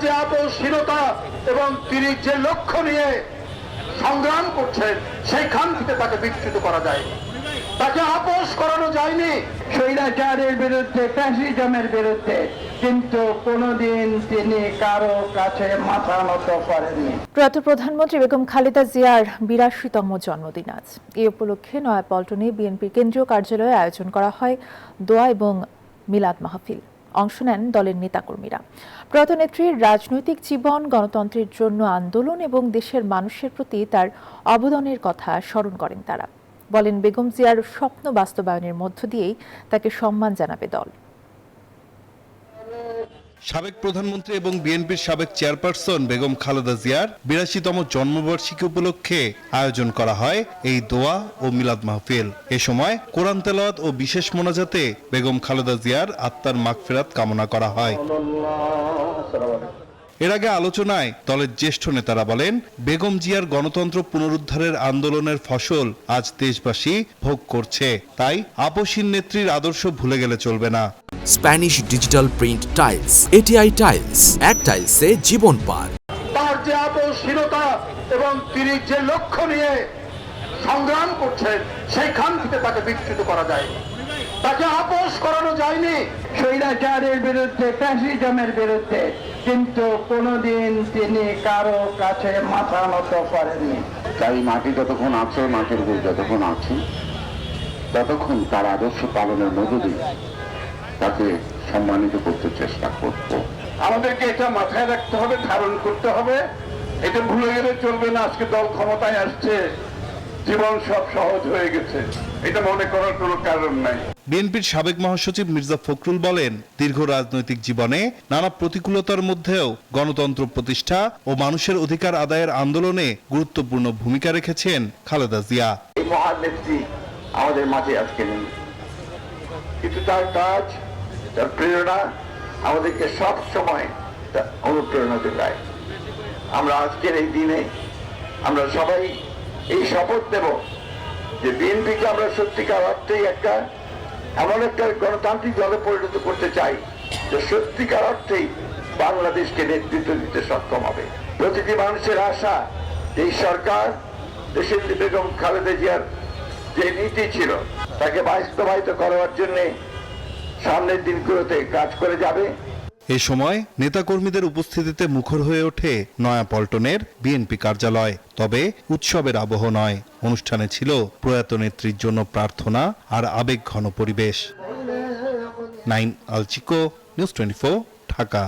যে আপোষহীনতা এবং তিনি যে লক্ষ্য নিয়ে সংগ্রাম করছেন সেইখান থেকে তাকে বিচ্যুত করা যায়, তাকে আপোষ করানো যায়নি। স্বৈরাচারের বিরুদ্ধে, ফ্যাসিজমের বিরুদ্ধে, কিন্তু কোনোদিন তিনি কারো কাছে মাথা নত করেননি। প্রয়াত প্রধানমন্ত্রী বেগম খালেদা জিয়ার ৮২তম জন্মদিন আজ। এই উপলক্ষে নয়াপল্টনে বিএনপির কেন্দ্রীয় কার্যালয়ে আয়োজন করা হয় দোয়া এবং মিলাদ মাহফিল। অংশ নেন দলের নেতাকর্মীরা। প্রয়াত নেত্রীর রাজনৈতিক জীবন, গণতন্ত্রের জন্য আন্দোলন এবং দেশের মানুষের প্রতি তার অবদানের কথা স্মরণ করেন তারা। বলেন, বেগম জিয়ার স্বপ্ন বাস্তবায়নের মধ্য দিয়েই তাকে সম্মান জানাবে দল। সাবেক প্রধানমন্ত্রী এবং বিএনপির সাবেক চেয়ারপারসন বেগম খালেদা জিয়ার ৮২তম জন্মবার্ষিকী উপলক্ষে আয়োজন করা হয় এই দোয়া ও মিলাদ মাহফিল। এ সময় কোরআন তেলাওয়াত ও বিশেষ মোনাজাতে বেগম খালেদা জিয়ার আত্মার মাগফিরাত কামনা করা হয়। এর আগে আলোচনায় দলের জ্যেষ্ঠ নেতারা বলেন, বেগম জিয়ার গণতন্ত্র পুনরুদ্ধারের আন্দোলনের ফসল আজ দেশবাসী ভোগ করছে, তাই আপোষহীন নেত্রীর আদর্শ ভুলে গেলে চলবে না। Spanish digital print tiles, ATI tiles, এক টাইলসে জীবন পার। তার যে আপোষহীনতা এবং তিনি যে লক্ষ্য নিয়ে সংগ্রাম করছেন সেইখান থেকে তাকে বিচ্যুত করা যায়, তাকে আপোষ করানো যায়নি। স্বৈরাচারের বিরুদ্ধে, ফ্যাসিজমের বিরুদ্ধে, কিন্তু কোনোদিন তিনি কারো কাছে মাথা নত করেননি। তাই মাটি যতক্ষণ আছে, মাটির উপর যতক্ষণ আছে, ততক্ষণ তার আদর্শ পালনের মধ্য দিয়ে তাকে সম্মানিত করতে চেষ্টা করব। আমাদেরকে এটা মাথায় রাখতে হবে, ধারণ করতে হবে, এটা ভুলে গেলে চলবে না। আজকে দল ক্ষমতায় আসছে, জীবন সব সহজ হয়ে গেছে, এটা মনে করার কোনো কারণ নাই। বিএনপির সাবেক মহাসচিব মির্জা ফখরুল বলেন, দীর্ঘ রাজনৈতিক জীবনে নানা প্রতিকূলতার মধ্যেও গণতন্ত্র প্রতিষ্ঠা ও মানুষের অধিকার আদায়ের আন্দোলনে গুরুত্বপূর্ণ ভূমিকা রেখেছেন খালেদা জিয়া। এই মহান নেত্রী আমাদের মাঝে আজকে নেই, কিন্তু তার কাজ, তার প্রেরণা আমাদেরকে সব সময় অনুপ্রেরণা যোগায়। আমরা আজকের এই দিনে আমরা সবাই এই শপথ নেব যে বিএনপিকে আমরা সত্যিকার অর্থেই এমন একটা গণতান্ত্রিক দলে পরিণত করতে চাই যে সত্যিকার অর্থেই বাংলাদেশকে নেতৃত্ব দিতে সক্ষম হবে। প্রতিটি মানুষের আশা, এই সরকার দেশের বেগম খালেদা জিয়ার যে নীতি ছিল তাকে বাস্তবায়িত করার জন্য সামনের দিনগুলোতে কাজ করে যাবে। এ সময় নেতাকর্মীদের উপস্থিতিতে মুখর হয়ে ওঠে নয়াপল্টনের বিএনপি কার্যালয়। তবে উৎসবের আবহ নয়, অনুষ্ঠানে ছিল প্রয়াত নেত্রীর জন্য প্রার্থনা আর আবেগঘন পরিবেশ। নাইম আল চিকো, নিউজ 24, ঢাকা।